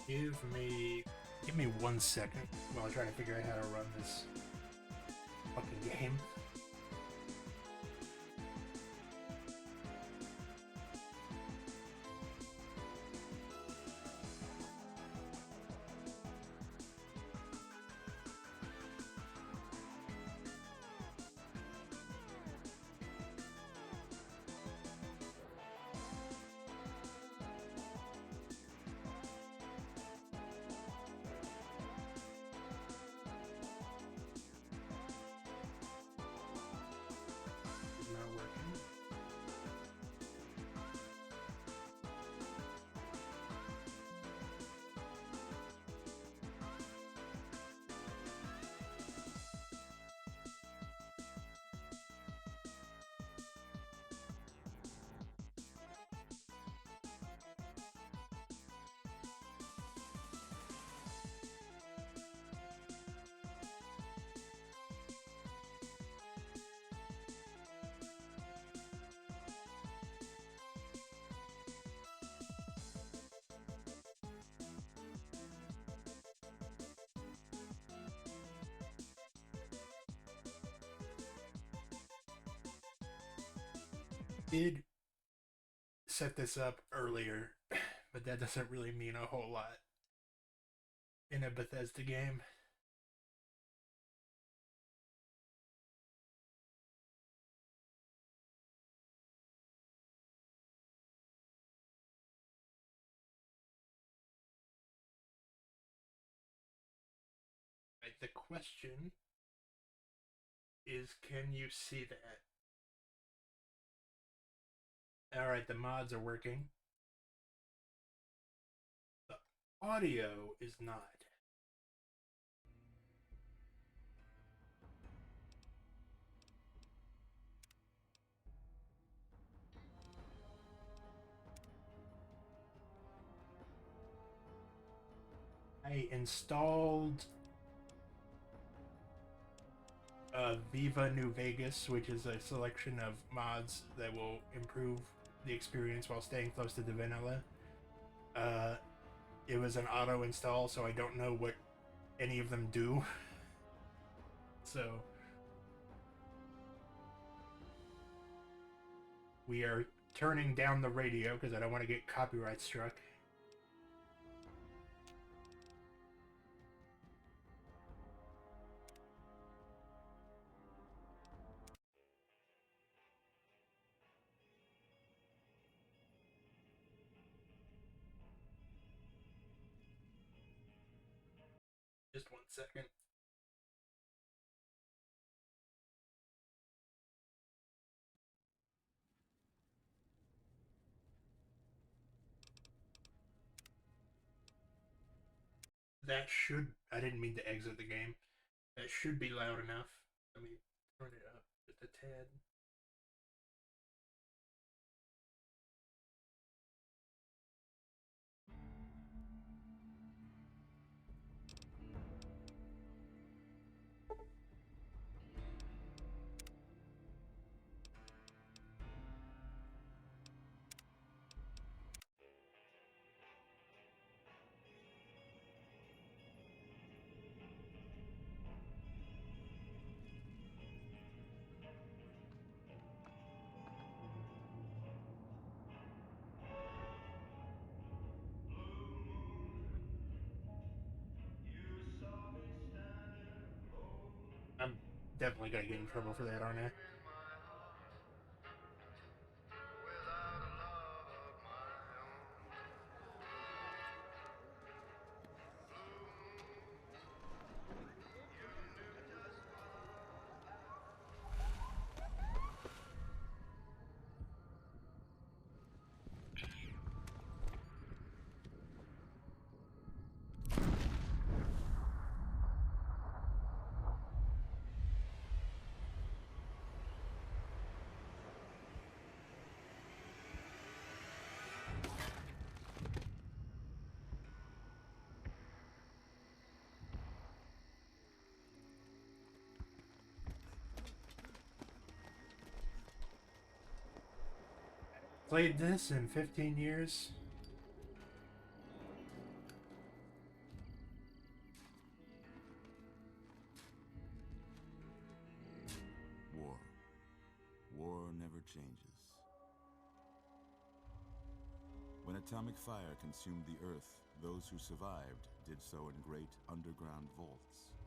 Give me 1 second while I try to figure out how to run this fucking game. It's not working. Did set this up earlier, but that doesn't really mean a whole lot in a Bethesda game. Right, the question is, can you see that? Alright, the mods are working. The audio is not. I installed Viva New Vegas, which is a selection of mods that will improve the experience while staying close to the vanilla. It was an auto install, so I don't know what any of them do. So we are turning down the radio because I don't want to get copyright struck. Just 1 second. That should. I didn't mean to exit the game. That should be loud enough. Let me turn it up just a tad. I'm definitely gonna get in trouble for that, aren't I? Played this in 15 years. never changes. When atomic fire consumed the Earth, those who survived did so in great underground vaults.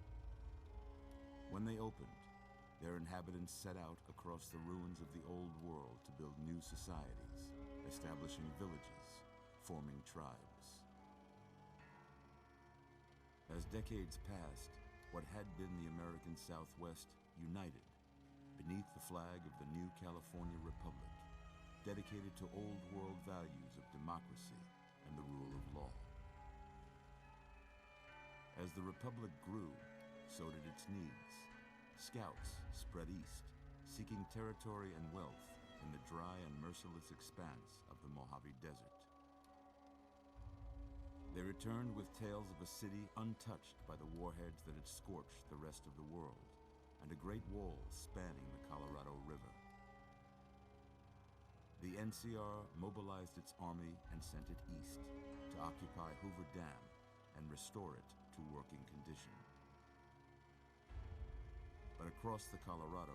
When they opened, their inhabitants set out across the ruins of the old world to build new societies, establishing villages, forming tribes. As decades passed, what had been the American Southwest united beneath the flag of the new California Republic, dedicated to old world values of democracy and the rule of law. As the Republic grew, so did its needs. Scouts spread east, seeking territory and wealth in the dry and merciless expanse of the Mojave Desert. They returned with tales of a city untouched by the warheads that had scorched the rest of the world, and a great wall spanning the Colorado River. The NCR mobilized its army and sent it east to occupy Hoover Dam and restore it to working condition. But across the Colorado,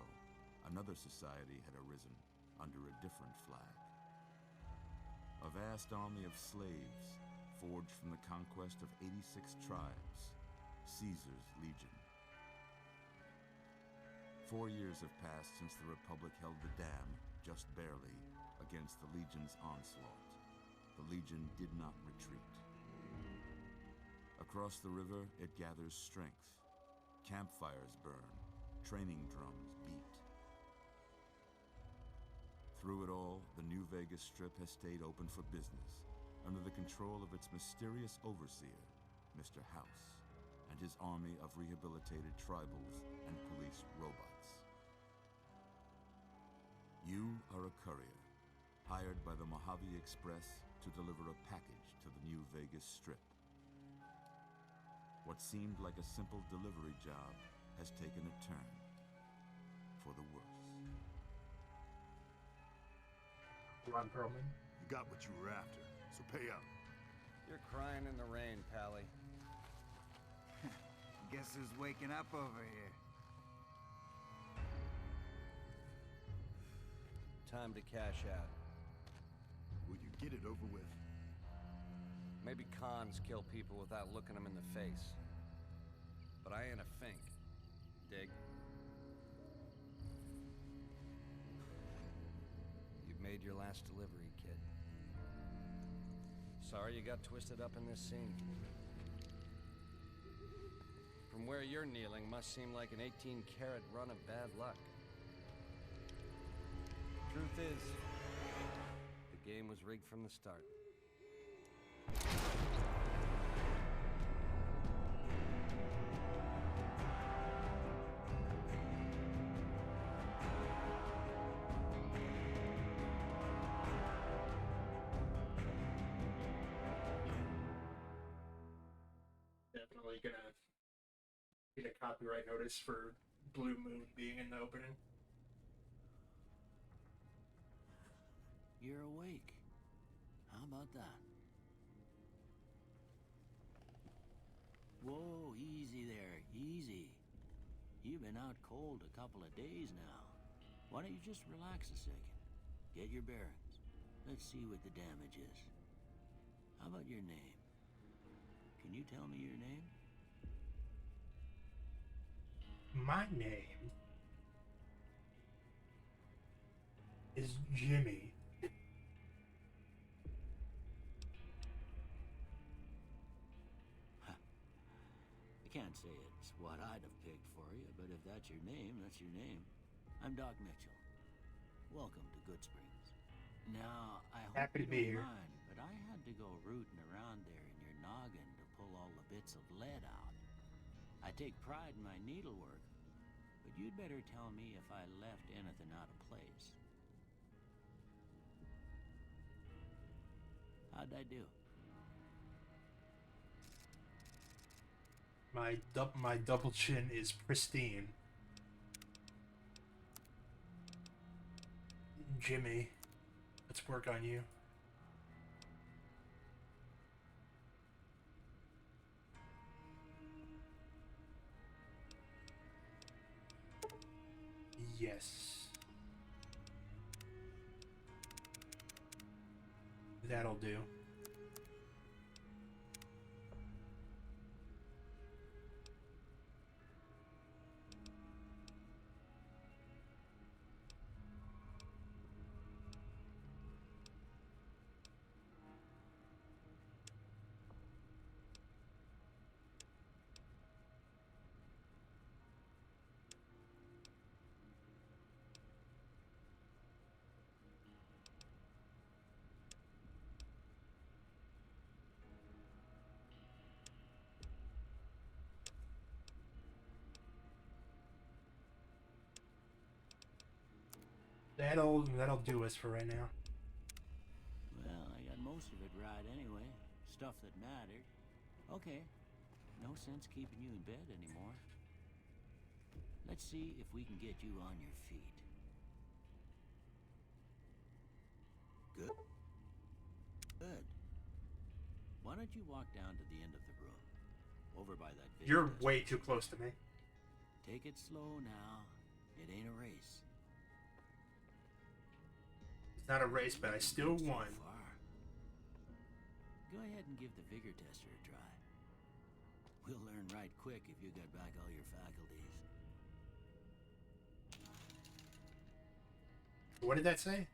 another society had arisen under a different flag. A vast army of slaves forged from the conquest of 86 tribes, Caesar's Legion. 4 years have passed since the Republic held the dam, just barely, against the Legion's onslaught. The Legion did not retreat. Across the river, it gathers strength. Campfires burn, training drums beat. Through it all, the New Vegas Strip has stayed open for business, under the control of its mysterious overseer, Mr. House, and his army of rehabilitated tribals and police robots. You are a courier, hired by the Mojave Express to deliver a package to the New Vegas Strip. What seemed like a simple delivery job has taken a turn for the worse. Ron Perlman. You got what you were after, so pay up. You're crying in the rain, Pally. Guess who's waking up over here? Time to cash out. Will you get it over with? Maybe cons kill people without looking them in the face. But I ain't a fink. Dig? You've made your last delivery, kid. Sorry you got twisted up in this scene. From where you're kneeling must seem like an 18-carat run of bad luck. Truth is, the game was rigged from the start. Definitely gonna get a copyright notice for Blue Moon being in the opening. You're awake. How about that? Whoa, easy there, easy. You've been out cold a couple of days now. Why don't you just relax a second? Get your bearings. Let's see what the damage is. How about your name? Can you tell me your name? My name is Jimmy. I can't say it's what I'd have picked for you, but if that's your name, that's your name. I'm Doc Mitchell. Welcome to Goodsprings. Now, I hope Happy you to be don't here. mind, but I had to go rooting around there in your noggin to pull all the bits of lead out. I take pride in my needlework, but you'd better tell me if I left anything out of place. How'd I do? My double chin is pristine. Jimmy, let's work on you. Yes. That'll do. That'll do us for right now. Well, I got most of it right anyway. Stuff that mattered. Okay. No sense keeping you in bed anymore. Let's see if we can get you on your feet. Good. Good. Why don't you walk down to the end of the room? Over by that vision You're desk. way too close to me. Take it slow now. It ain't a race. It's not a race, but I still So won. far. Go ahead and give the vigor tester a try. We'll learn right quick if you got back all your faculties. What did that say?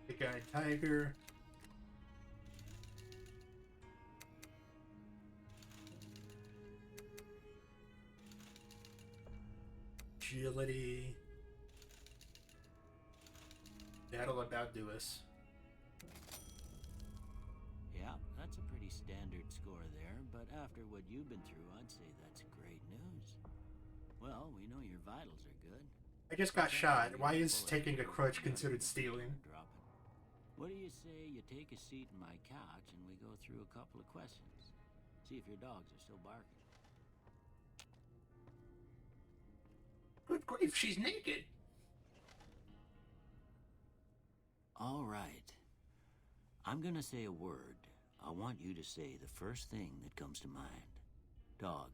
Big-eyed tiger. Agility. That'll about do us. Yeah, that's a pretty standard score there, but after what you've been through, I'd say that's great news. Well, we know your vitals are good. I just got shot. Why is taking a crutch considered stealing? Drop it. What do you say you take a seat in my couch and we go through a couple of questions? See if your dogs are still barking. Good grief, she's naked. All right. I'm gonna say a word. I want you to say the first thing that comes to mind. Dog.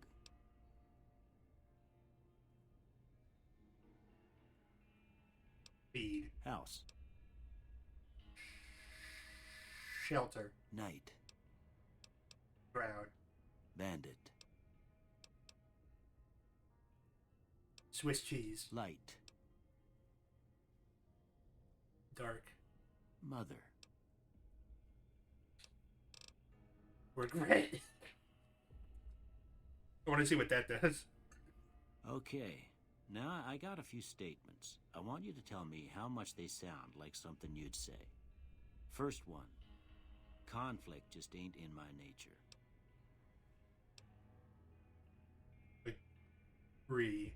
Feed. House. Shelter. Night. Crowd. Bandit. Swiss cheese. Light. Dark. Mother. Regret. I want to see what that does. Okay. Now I got a few statements. I want you to tell me how much they sound like something you'd say. First one. Conflict just ain't in my nature. Agree.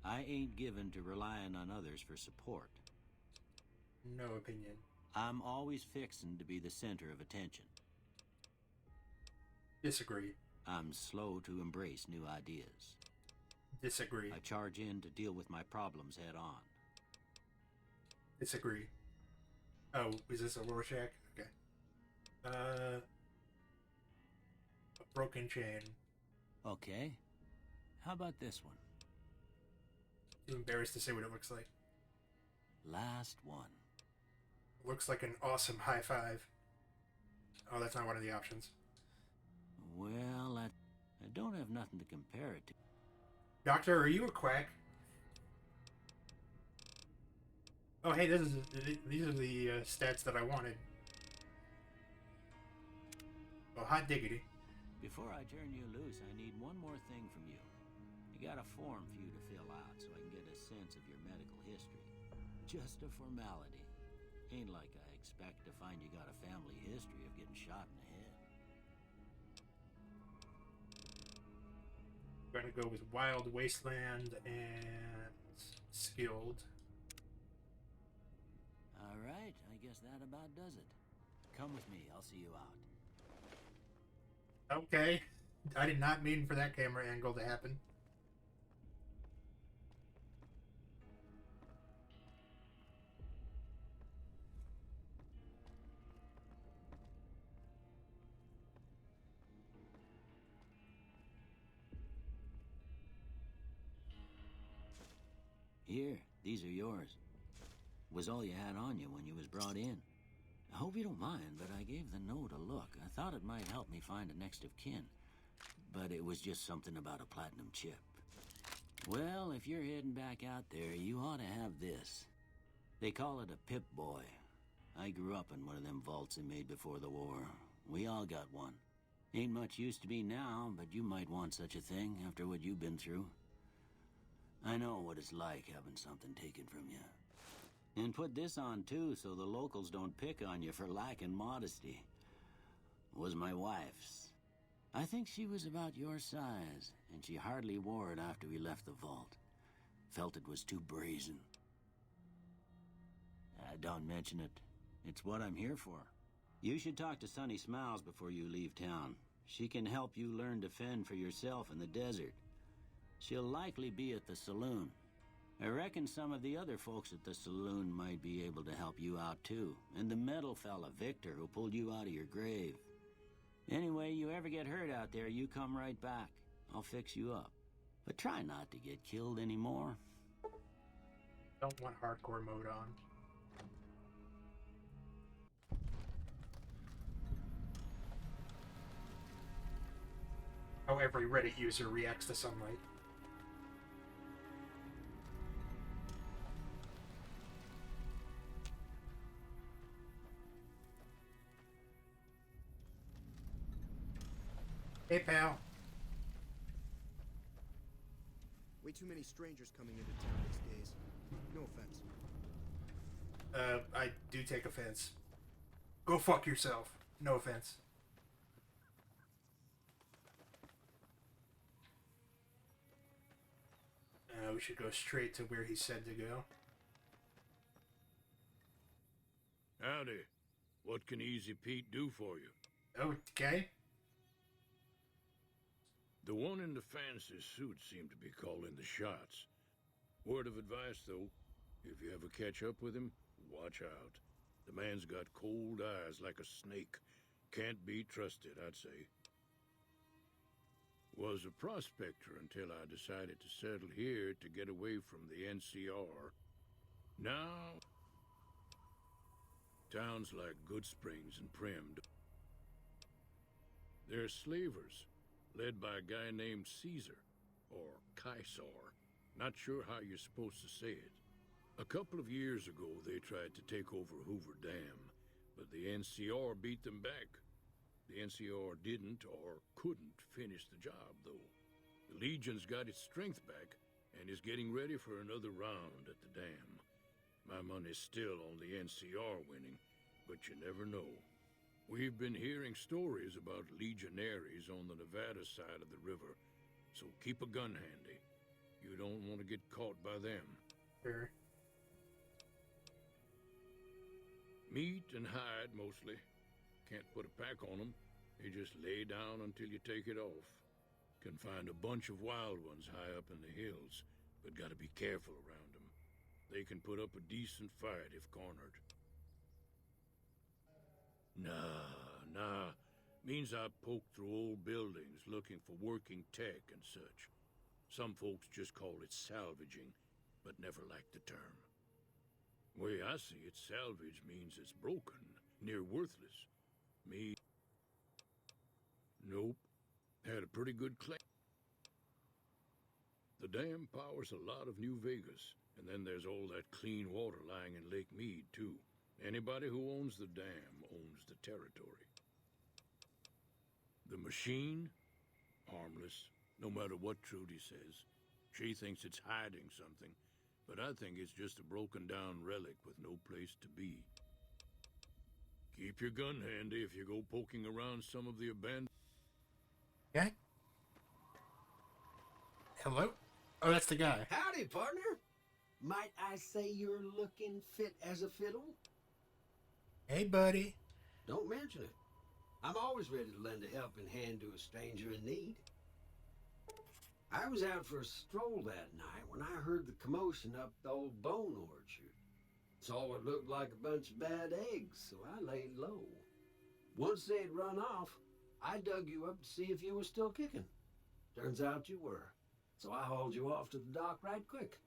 I ain't given to relying on others for support. No opinion. I'm always fixin' to be the center of attention. Disagree. I'm slow to embrace new ideas. Disagree. I charge in to deal with my problems head on. Disagree. Oh, is this a Rorschach? Okay. A broken chain. Okay. How about this one? Too embarrassed to say what it looks like. Last one. Looks like an awesome high five. Oh, that's not one of the options. Well, I don't have nothing to compare it to. Doctor, are you a quack? Oh, hey, these are the stats that I wanted. Oh, hot diggity. Before I turn you loose, I need one more thing from you. I got a form for you to fill out so I can get a sense of your medical history. Just a formality. Ain't like I expect to find you got a family history of getting shot in the head. I'm gonna go with Wild Wasteland and Skilled. All right, I guess that about does it. Come with me, I'll see you out. Okay. I did not mean for that camera angle to happen. Here, these are yours. Was all you had on you when you was brought in. I hope you don't mind, but I gave the note a look. I thought it might help me find a next of kin. But it was just something about a platinum chip. Well, if you're heading back out there, you ought to have this. They call it a Pip-Boy. I grew up in one of them vaults they made before the war. We all got one. Ain't much use to me now, but you might want such a thing after what you've been through. I know what it's like having something taken from you. And put this on, too, so the locals don't pick on you for lacking modesty. Was my wife's. I think she was about your size, and she hardly wore it after we left the vault. Felt it was too brazen. Don't mention it. It's what I'm here for. You should talk to Sunny Smiles before you leave town. She can help you learn to fend for yourself in the desert. She'll likely be at the saloon. I reckon some of the other folks at the saloon might be able to help you out too. And the metal fella, Victor, who pulled you out of your grave. Anyway, you ever get hurt out there, you come right back. I'll fix you up. But try not to get killed anymore. Don't want hardcore mode on. How every Reddit user reacts to sunlight. Hey, pal. Way too many strangers coming into town these days. No offense. I do take offense. Go fuck yourself. No offense. We should go straight to where he said to go. Howdy. What can Easy Pete do for you? Okay. The one in the fancy suit seemed to be calling the shots. Word of advice, though, if you ever catch up with him, watch out. The man's got cold eyes like a snake. Can't be trusted, I'd say. Was a prospector until I decided to settle here to get away from the NCR. Now, towns like Goodsprings and Primm, they're slavers, led by a guy named Caesar, or Caesar. Not sure how you're supposed to say it. A couple of years ago, they tried to take over Hoover Dam, but the NCR beat them back. The NCR didn't or couldn't finish the job, though. The Legion's got its strength back and is getting ready for another round at the dam. My money's still on the NCR winning, but you never know. We've been hearing stories about legionaries on the Nevada side of the river, so keep a gun handy. You don't want to get caught by them. Sure. Meat and hide, mostly. Can't put a pack on them. You just lay down until you take it off. Can find a bunch of wild ones high up in the hills, but gotta be careful around them. They can put up a decent fight if cornered. Nah. Means I poke through old buildings looking for working tech and such. Some folks just call it salvaging, but never liked the term. Way I see it, salvage means it's broken, near worthless. Me? Nope. Had a pretty good claim. The dam powers a lot of New Vegas, and then there's all that clean water lying in Lake Mead, too. Anybody who owns the dam owns the territory. The machine? Harmless, no matter what Trudy says. She thinks it's hiding something, but I think it's just a broken-down relic with no place to be. Keep your gun handy if you go poking around some of the abandoned... Okay. Hello? Oh, that's the guy. Howdy, partner. Might I say you're looking fit as a fiddle? Hey, buddy. Don't mention it. I'm always ready to lend a helping hand to a stranger in need. I was out for a stroll that night when I heard the commotion up the old bone orchard. Saw what looked like a bunch of bad eggs, so I laid low. Once they'd run off, I dug you up to see if you were still kicking. Turns out you were, so I hauled you off to the dock right quick.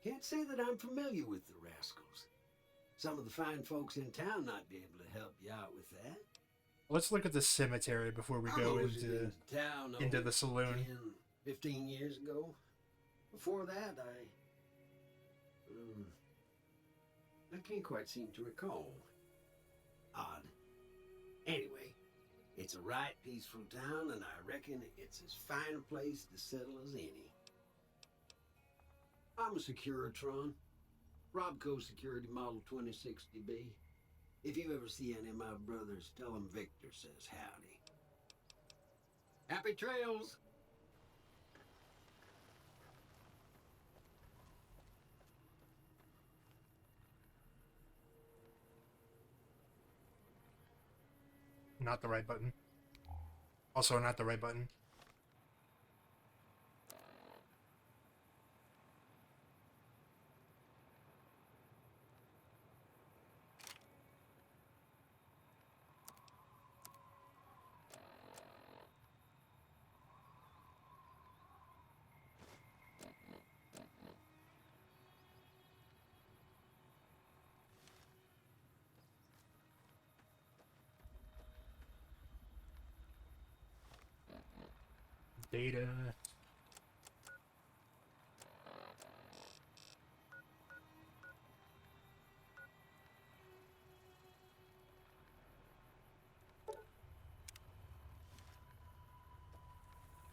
Can't say that I'm familiar with the rascals. Some of the fine folks in town might be able to help you out with that. Let's look at the cemetery before we go into town the saloon. 10, 15 years ago. Before that, I can't quite seem to recall. Odd. Anyway, it's a right peaceful town, and I reckon it's as fine a place to settle as any. I'm a Securitron. Robco Security Model 2060B. If you ever see any of my brothers, tell them Victor says howdy. Happy trails! Not the right button. Also not the right button. Data. Let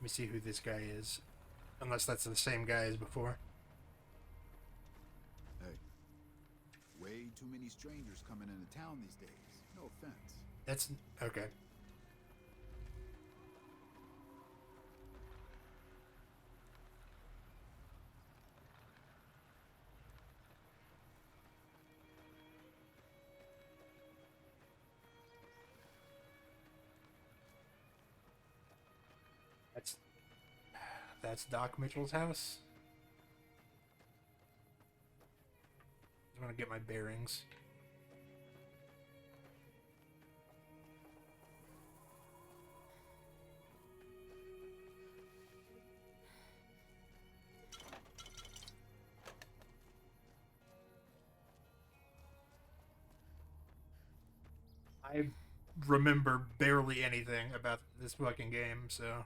me see who this guy is. Unless that's the same guy as before. Hey. Way too many strangers coming into town these days. No offense. That's okay. That's Doc Mitchell's house. I want to get my bearings. I remember barely anything about this fucking game, so...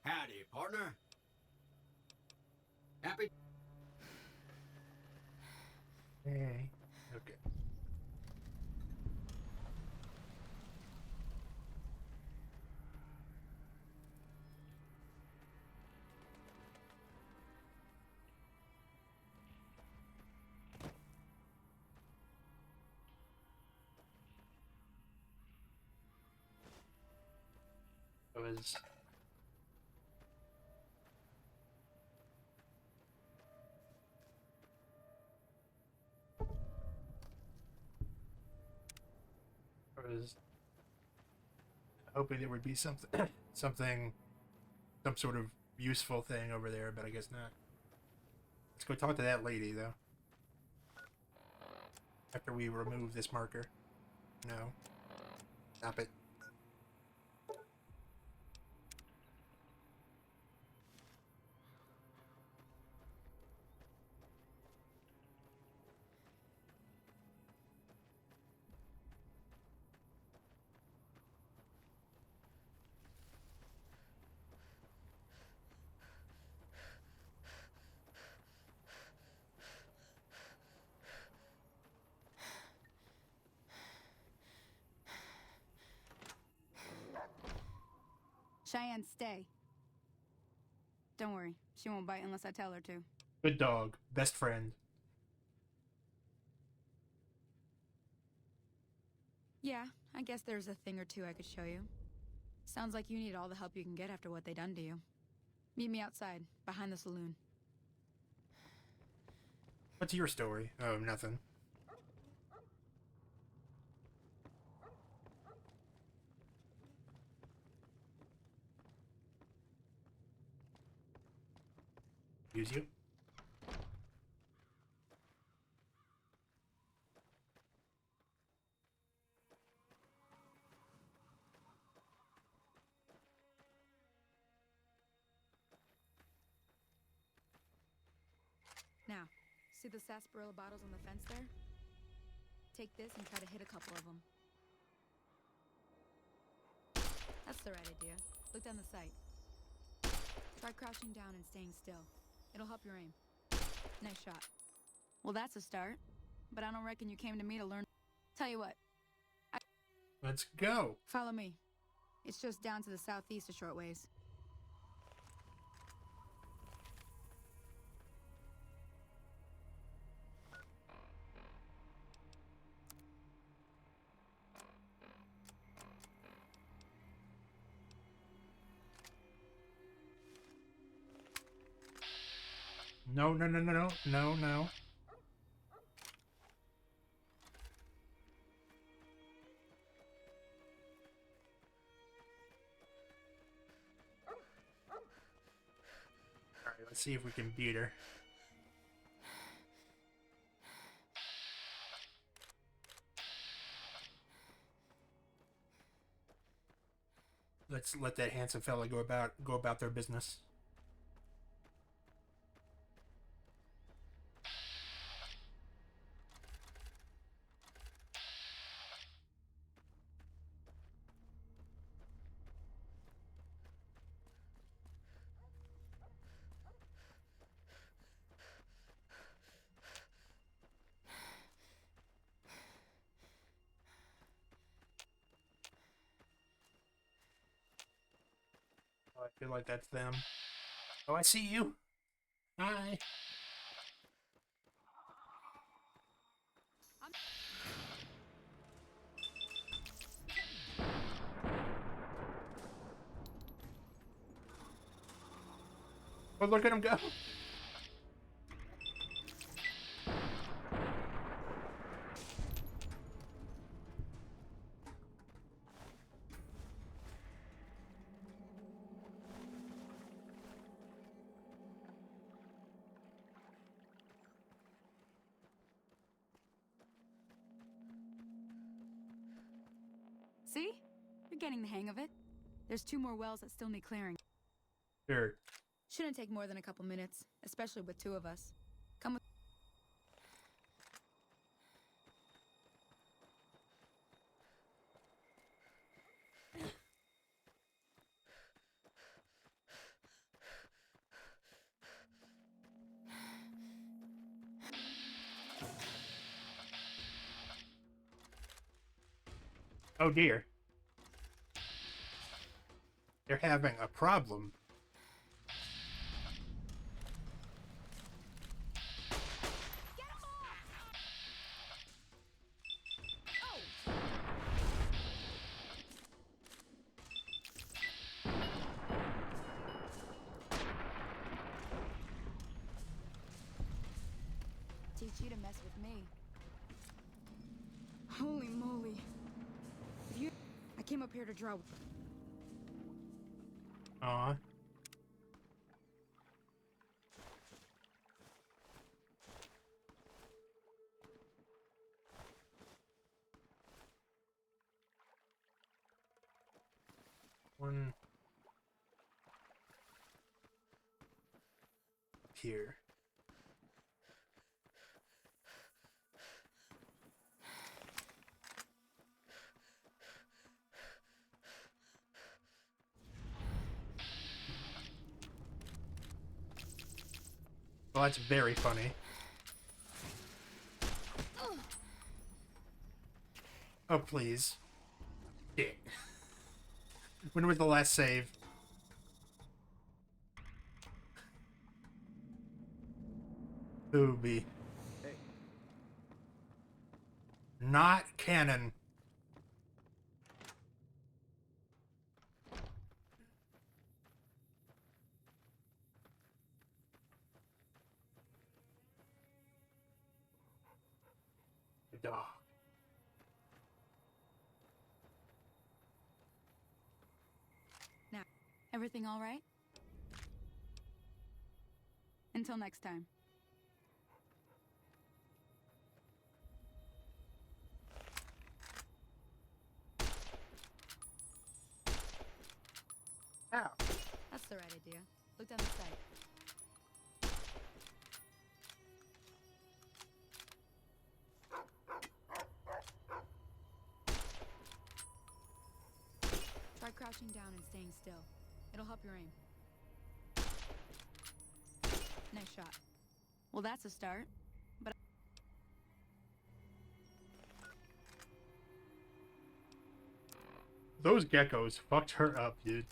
Howdy, partner. Happy... Hey. Okay. Was hoping there would be something, some sort of useful thing over there, but I guess not. Let's go talk to that lady, though. After we remove this marker. No. Stop it. Cheyenne, stay. Don't worry. She won't bite unless I tell her to. Good dog. Best friend. Yeah, I guess there's a thing or two I could show you. Sounds like you need all the help you can get after what they done to you. Meet me outside, behind the saloon. What's your story? Oh, nothing. Use you. Now, see the sarsaparilla bottles on the fence there? Take this and try to hit a couple of them. That's the right idea. Look down the sight. Try crouching down and staying still. It'll help your aim. Nice shot. Well, that's a start. But I don't reckon you came to me to learn. Tell you what. Let's go. Follow me. It's just down to the southeast a short ways. No, no, no, no, no, no, no. Alright, let's see if we can beat her. Let's let that handsome fella go about their business. Oh, I feel like that's them. Oh, I see you. Hi. Oh, look at him go. See? You're getting the hang of it. There's 2 more wells that still need clearing. Sure. Shouldn't take more than a couple minutes, especially with 2 of us. Come with... Oh dear. They're having a problem. Teach you to mess with me. Holy moly. I came up here to draw. Aw. One here. Well, that's very funny. Oh, please. Yeah. When was the last save? Movie. Hey. Not canon. Dog. Now, everything all right? Until next time. Ow. That's the right idea. Look down the sight. Try crouching down and staying still. It'll help your aim. Nice shot. Well, that's a start. But Those geckos fucked her up, dude.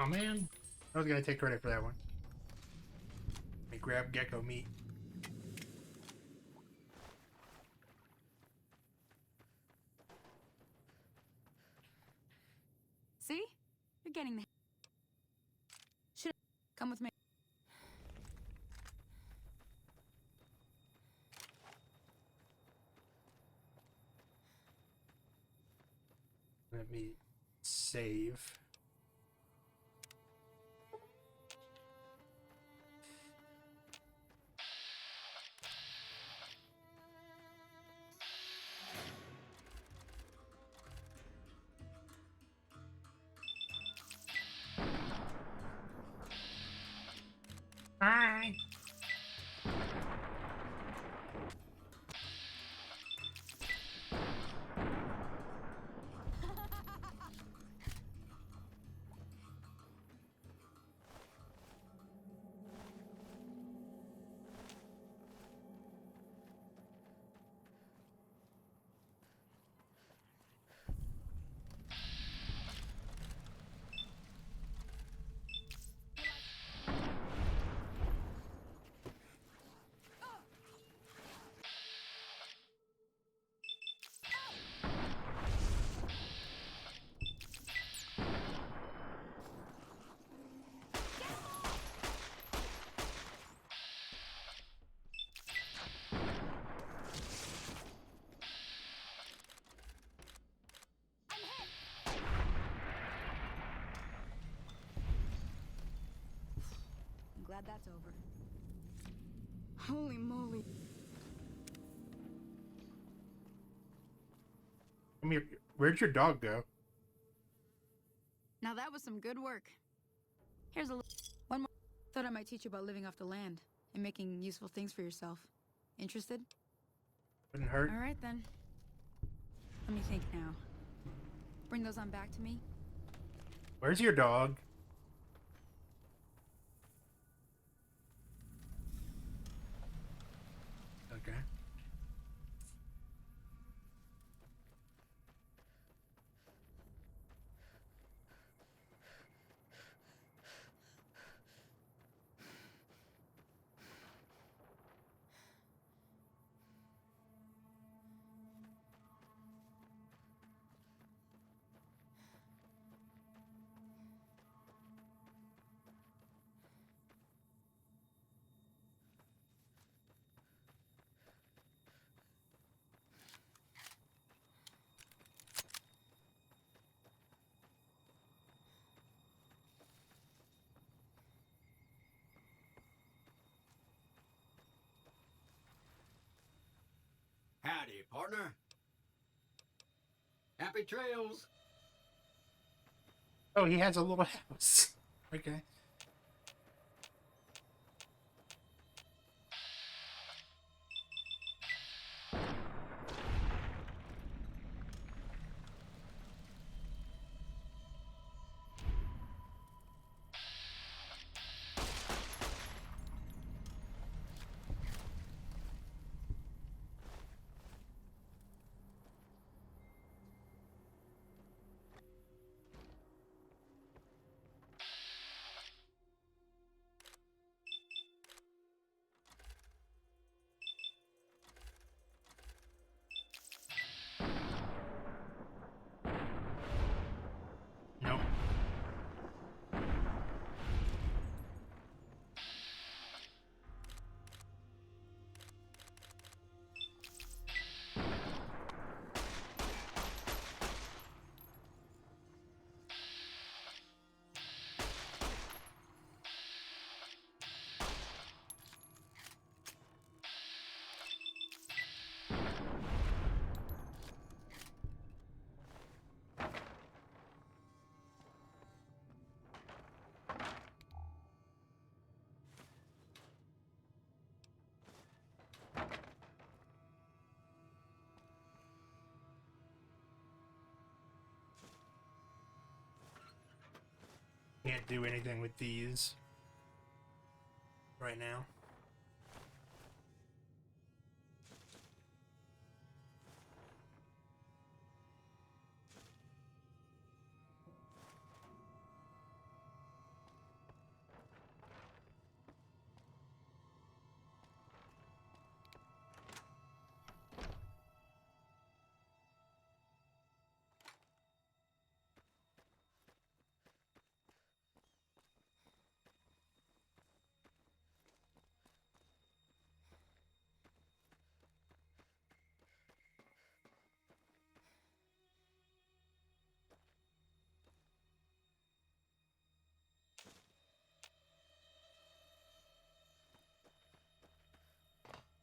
Oh man, I was gonna take credit for that one. Let me grab gecko meat. see? You're getting the... Should come with me. Let me save. Hi. I'm glad that's over. Holy moly. Come here. Where'd your dog go? Now that was some good work. Here's one more. Thought I might teach you about living off the land and making useful things for yourself. Interested? Wouldn't hurt. All right, then. Let me think now. Bring those on back to me. Where's your dog? Okay. Howdy, partner. Happy trails. Oh, he has a little house. Okay. Nope. Can't do anything with these right now.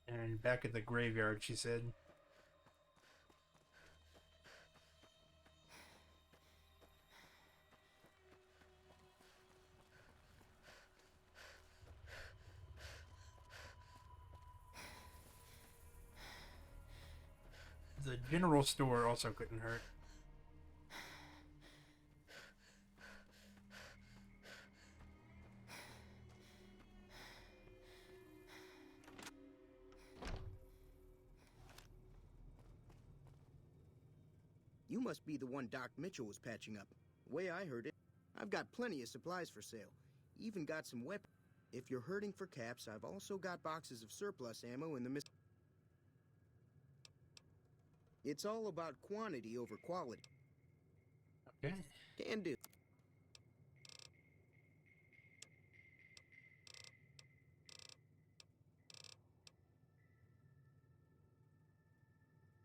And back at the graveyard, she said. The general store also couldn't hurt. You must be the one Doc Mitchell was patching up. The way I heard it, I've got plenty of supplies for sale. Even got some weapons. If you're hurting for caps, I've also got boxes of surplus ammo in the It's all about quantity over quality. Okay. Can do.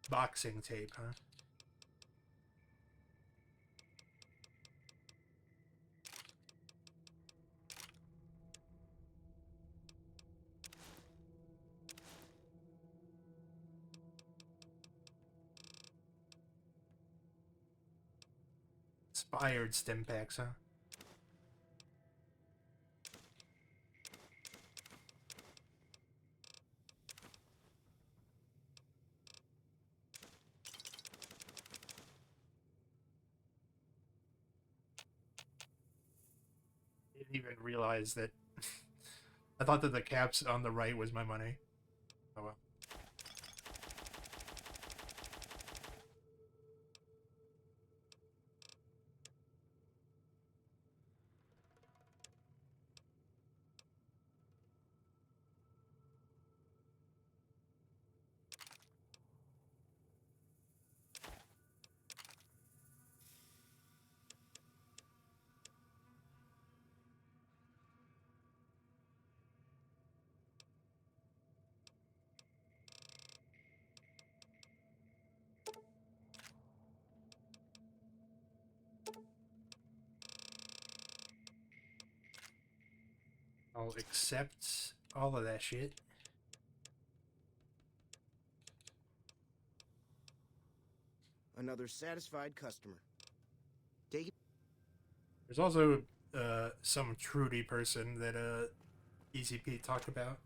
Boxing tape, huh? Inspired stim packs, huh? didn't even realize that. I thought that the caps on the right was my money. Oh well. I'll accept all of that shit. Another satisfied customer. Take it. There's also some Trudy person that Easy Pete talked about.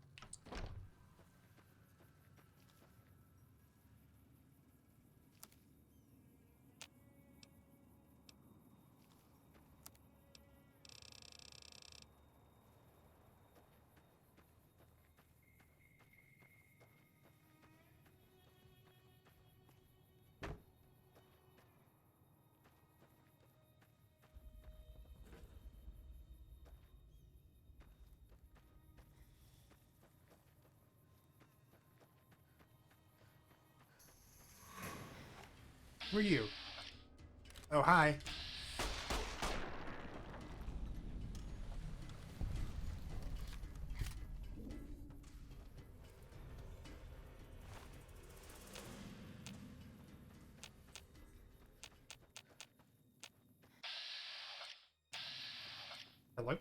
Who are you? Oh, hi. Hello?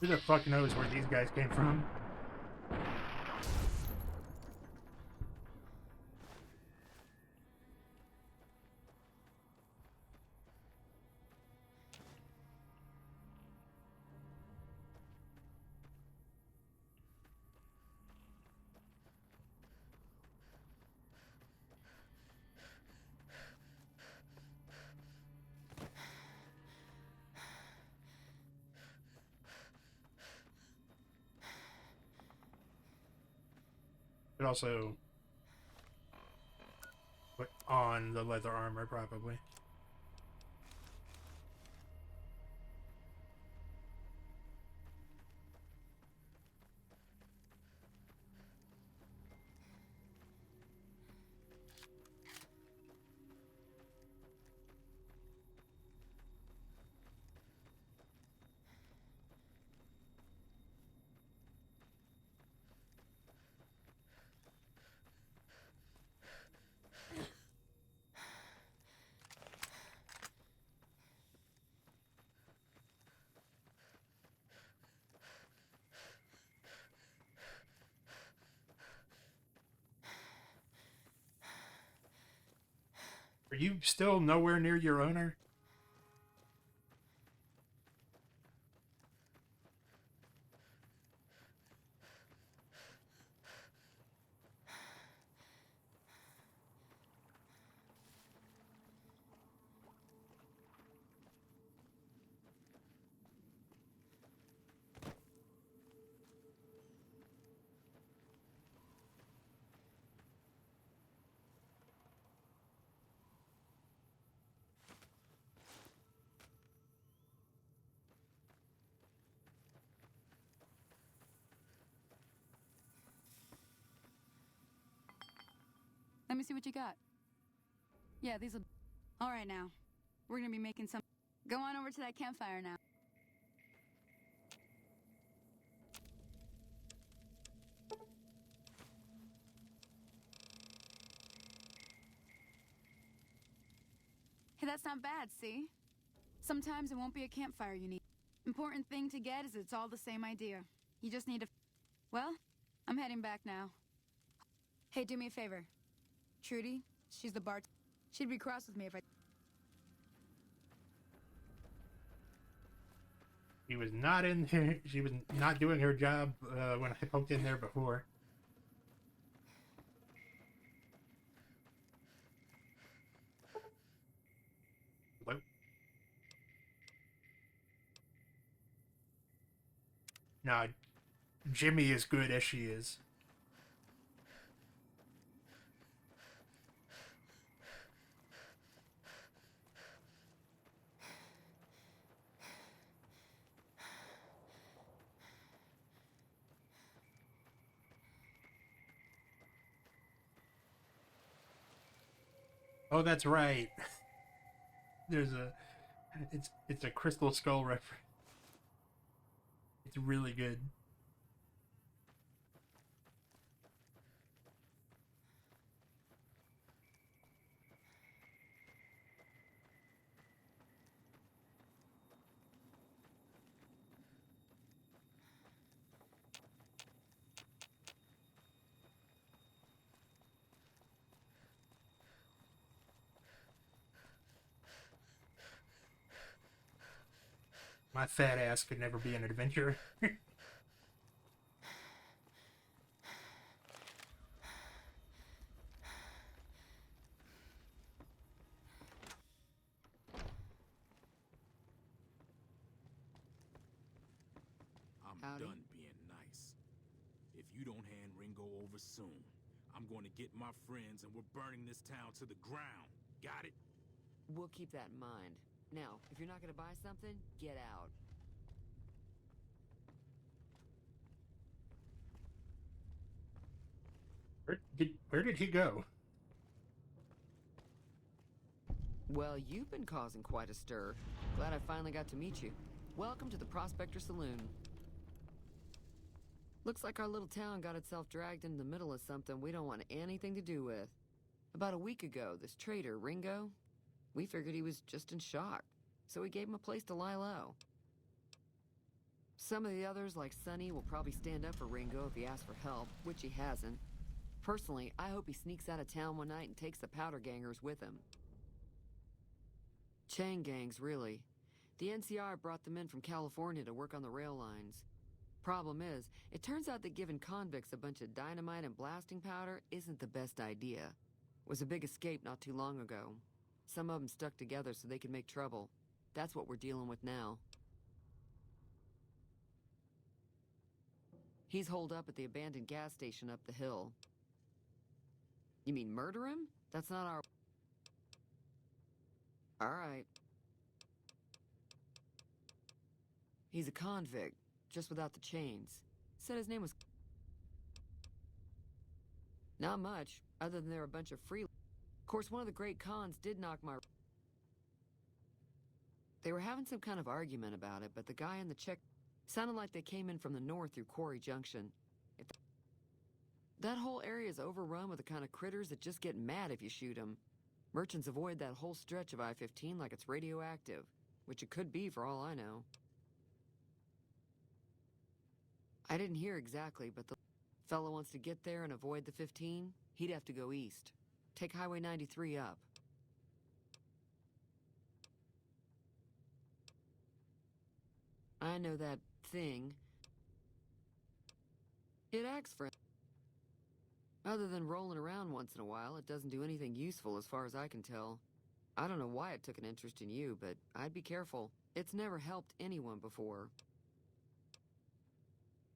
Who the fuck knows where these guys came from? But also put on the leather armor, probably. Are you still nowhere near your owner? Let me see what you got. Yeah, these will... All right, now. We're gonna be making some... Go on over to that campfire now. Hey, that's not bad, see? Sometimes it won't be a campfire you need. Important thing to get is it's all the same idea. You just need to... Well, I'm heading back now. Hey, do me a favor. Trudy, she's the bart... She'd be cross with me if I... She was not in here. She was not doing her job when I poked in there before. Hello? Nah, Jimmy is good as she is. Oh, that's right. There's a... It's a Crystal Skull reference. It's really good. My fat ass could never be an adventurer. I'm Howdy. done being nice. If you don't hand Ringo over soon, I'm going to get my friends and we're burning this town to the ground. Got it? We'll keep that in mind. Now, if you're not gonna buy something, get out. Where did he go? Well, you've been causing quite a stir. Glad I finally got to meet you. Welcome to the Prospector Saloon. Looks like our little town got itself dragged into the middle of something we don't want anything to do with. About a week ago, this traitor, Ringo, we figured he was just in shock, so we gave him a place to lie low. Some of the others, like Sonny, will probably stand up for Ringo if he asks for help, which he hasn't. Personally, I hope he sneaks out of town one night and takes the powder gangers with him. Chain gangs, really. The NCR brought them in from California to work on the rail lines. Problem is, it turns out that giving convicts a bunch of dynamite and blasting powder isn't the best idea. It was a big escape not too long ago. Some of them stuck together so they could make trouble. That's what we're dealing with now. He's holed up at the abandoned gas station up the hill. You mean murder him? That's not our... All right. He's a convict, just without the chains. Said his name was... Not much, other than they're a bunch of free... Of course, one of the great cons did knock my... They were having some kind of argument about it, but the guy in the check... Sounded like they came in from the north through Quarry Junction. That whole area is overrun with the kind of critters that just get mad if you shoot them. Merchants avoid that whole stretch of I-15 like it's radioactive, which it could be for all I know. I didn't hear exactly, but the fellow wants to get there and avoid the 15, he'd have to go east. Take Highway 93 up. I know that thing. It acts for... Other than rolling around once in a while, it doesn't do anything useful as far as I can tell. I don't know why it took an interest in you, but I'd be careful. It's never helped anyone before.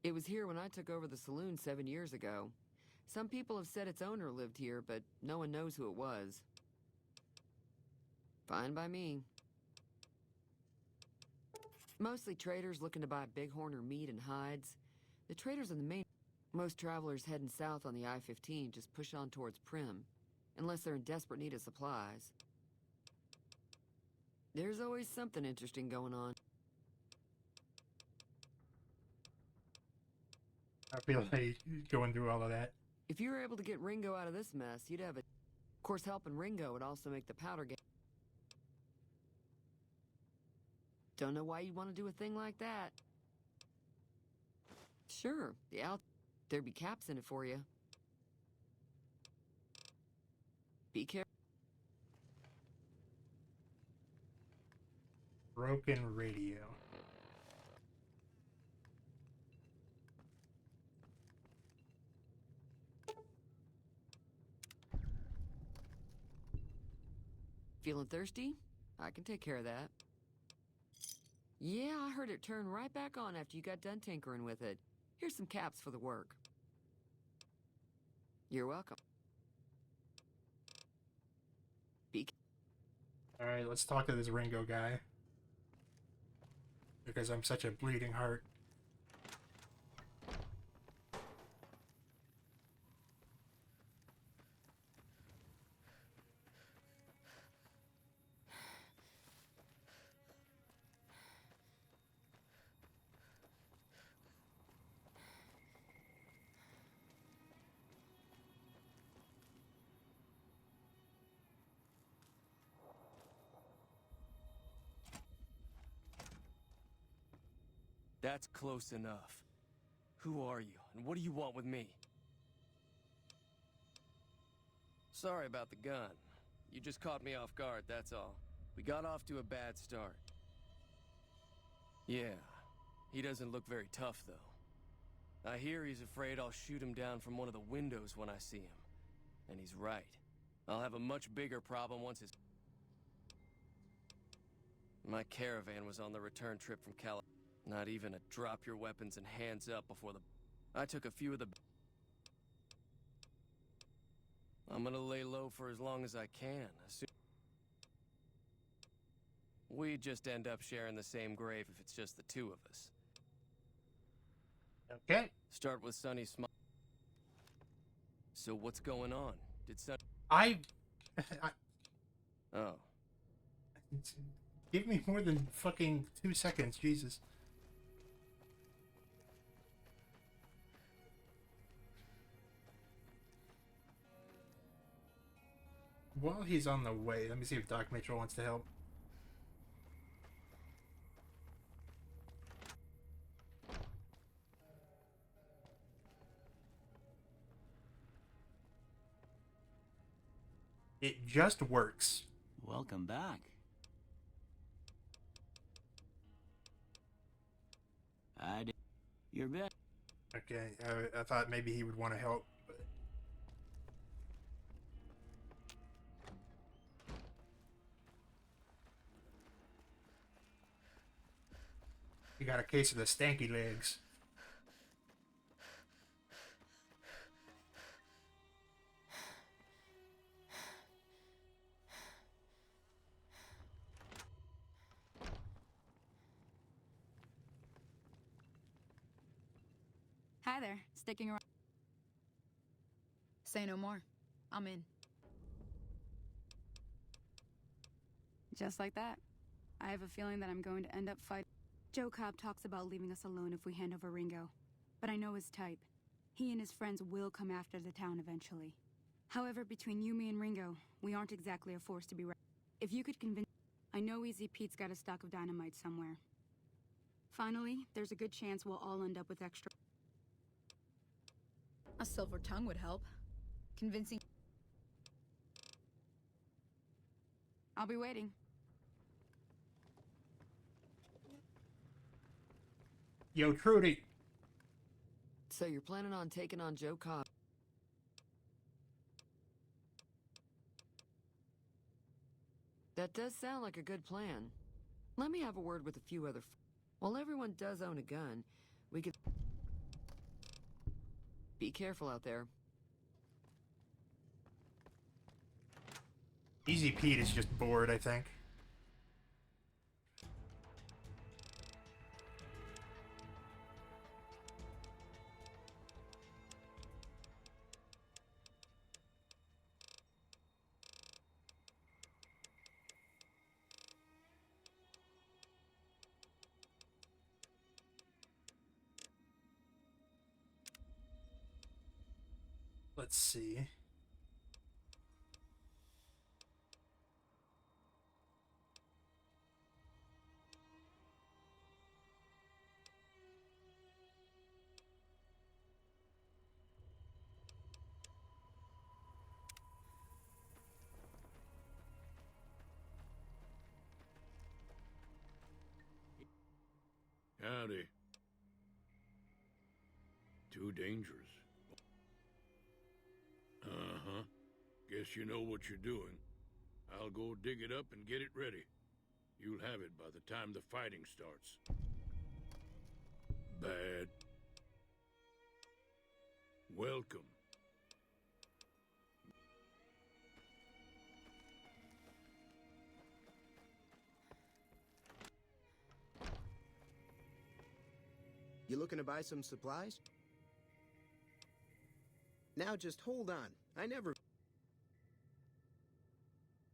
It was here when I took over the saloon 7 years ago. Some people have said its owner lived here, but no one knows who it was. Fine by me. Mostly traders looking to buy bighorn or meat and hides. The traders are the main... Most travelers heading south on the I-15 just push on towards Primm, unless they're in desperate need of supplies. There's always something interesting going on. I feel like going through all of that. If you were able to get Ringo out of this mess, you'd have a... Of course, helping Ringo would also make the powder gang... Don't know why you'd want to do a thing like that. Sure, there'd be caps in it for you. Be careful. Broken radio. Feeling thirsty? I can take care of that. Yeah, I heard it turn right back on after you got done tinkering with it. Here's some caps for the work. You're welcome. Alright, let's talk to this Ringo guy. Because I'm such a bleeding heart. That's close enough. Who are you, and what do you want with me? Sorry about the gun. You just caught me off guard, that's all. We got off to a bad start. Yeah, he doesn't look very tough, though. I hear he's afraid I'll shoot him down from one of the windows when I see him. And he's right. I'll have a much bigger problem once his... My caravan was on the return trip from California. Not even a drop your weapons and hands up before the... I took a few of the... I'm gonna lay low for as long as I can. We just end up sharing the same grave if it's just the two of us. Okay. Start with Sonny Smile. So what's going on? Did Sonny... Oh. Give me more than fucking 2 seconds, Jesus. While he's on the way, let me see if Doc Mitchell wants to help. It just works. Welcome back. I did. You're bet. Okay, I thought maybe he would want to help. But... He got a case of the stanky legs. Hi there, sticking around. Say no more. I'm in. Just like that. I have a feeling that I'm going to end up fighting. Joe Cobb talks about leaving us alone if we hand over Ringo. But I know his type. He and his friends will come after the town eventually. However, between you, me, and Ringo, we aren't exactly a force to be reckoned with. If you could convince... I know Easy Pete's got a stock of dynamite somewhere. Finally, there's a good chance we'll all end up with extra... A silver tongue would help. Convincing... I'll be waiting. Yo, Trudy. So you're planning on taking on Joe Cobb? That does sound like a good plan. Let me have a word with a few other... While everyone does own a gun, we could... Be careful out there. Easy Pete is just bored, I think. Let's see. Howdy. Too dangerous. Uh-huh. Guess you know what you're doing. I'll go dig it up and get it ready. You'll have it by the time the fighting starts. Bad. Welcome. You looking to buy some supplies? Now just hold on. I never...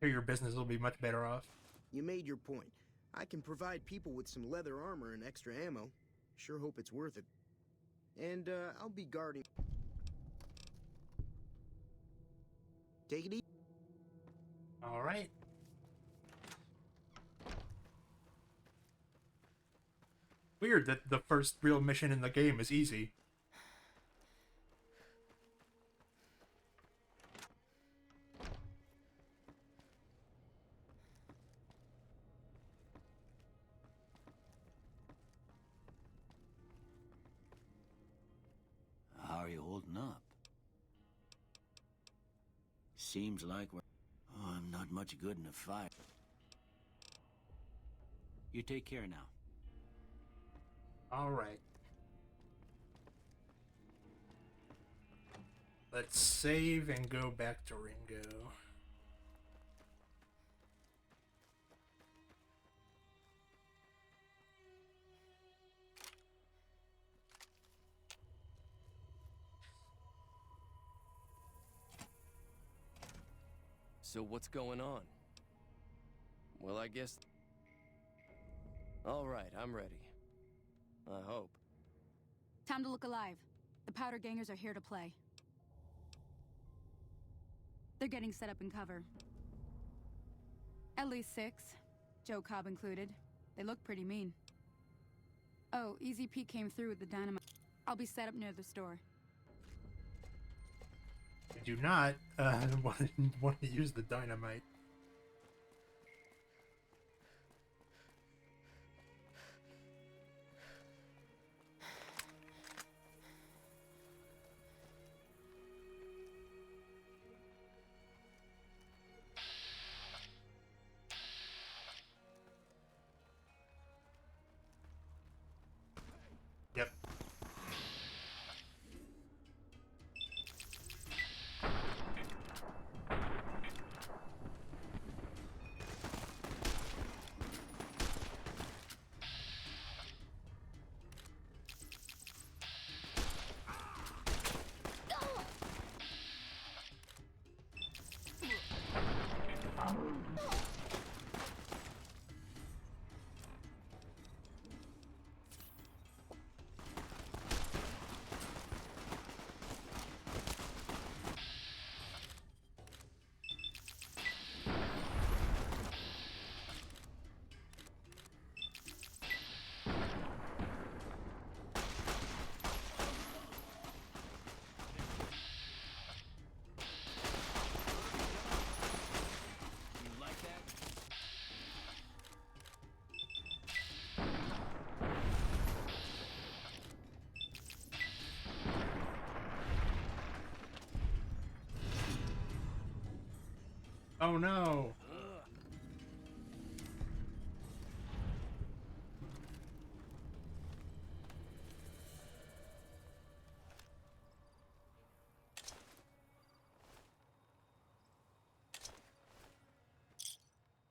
Here your business will be much better off. You made your point. I can provide people with some leather armor and extra ammo. Sure hope it's worth it. And, I'll be guarding... Take it easy. Alright. Weird that the first real mission in the game is easy. How are you holding up? Seems like we're... Oh, I'm not much good in a fight. You take care now. Alright. Let's save and go back to Ringo. So what's going on? Well, I guess... All right, I'm ready. I hope. Time to look alive. The Powder Gangers are here to play. They're getting set up in cover. At least 6, Joe Cobb included. They look pretty mean. Oh, Easy Pete came through with the dynamite. I'll be set up near the store. I do not want to use the dynamite. Yep. Oh no!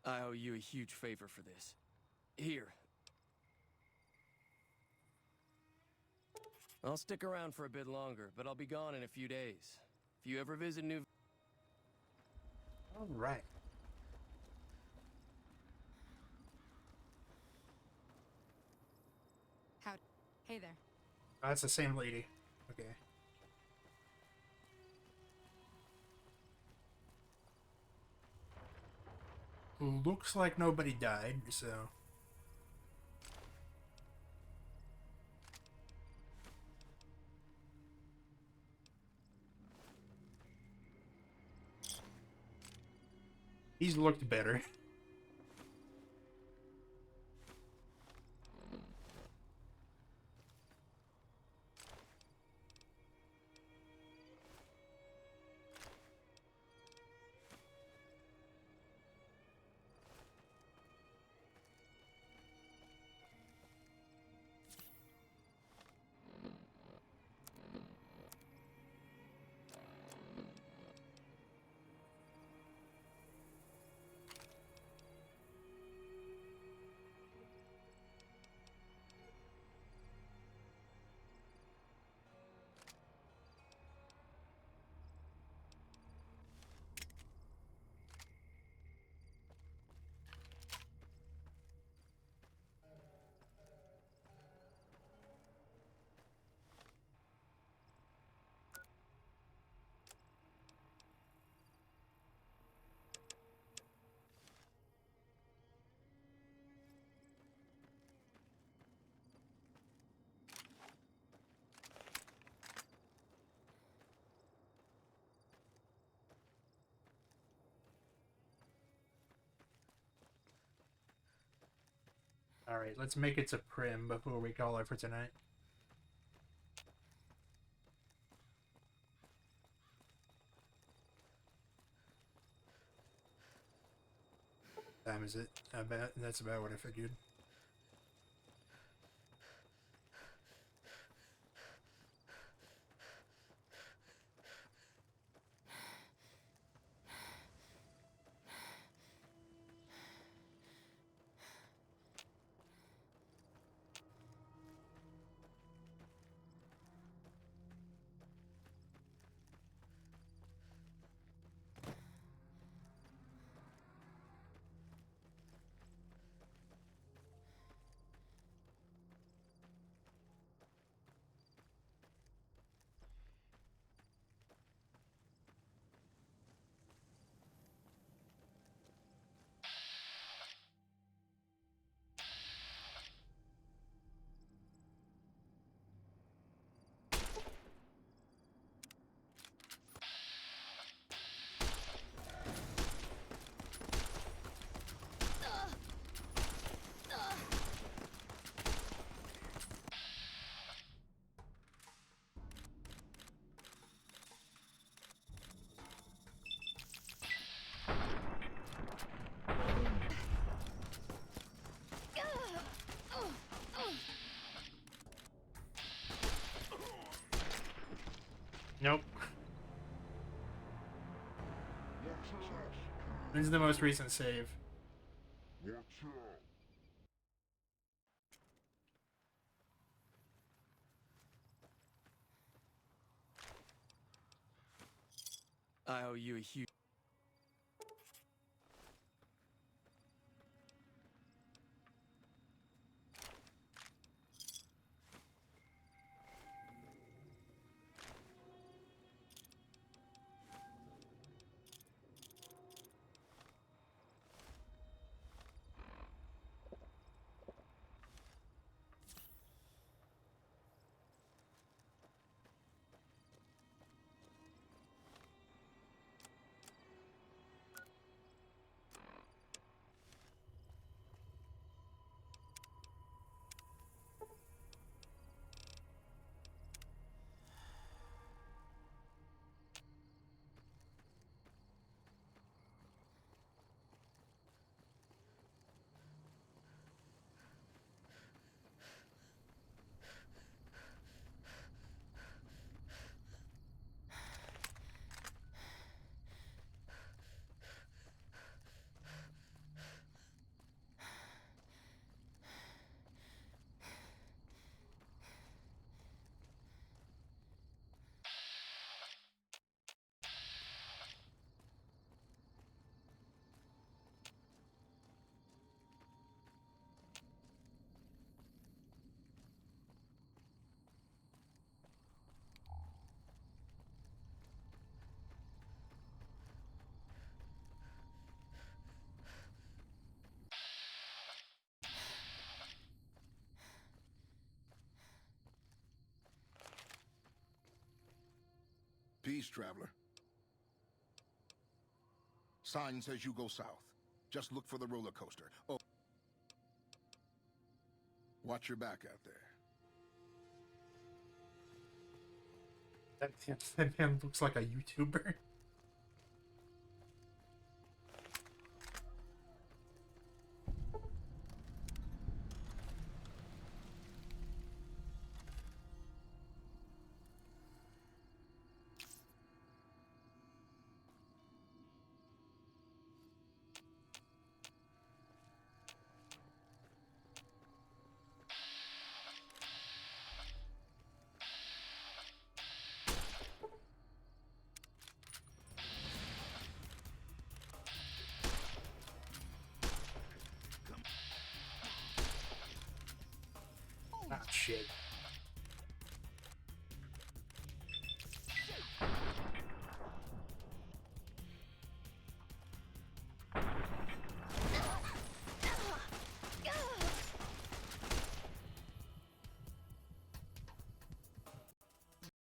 I owe you a huge favor for this. Here. I'll stick around for a bit longer, but I'll be gone in a few days. If you ever visit New... All right. Howdy. Hey there. Oh, that's the same lady. Okay. Looks like nobody died, so... He's looked better. Alright, let's make it to Prim before we call it for tonight. Time is it? That's about what I figured. Nope. This is the most recent save. I owe you a huge... Peace, traveler. Sign says you go south. Just look for the roller coaster. Oh. Watch your back out there. That man looks like a YouTuber. Ah, shit.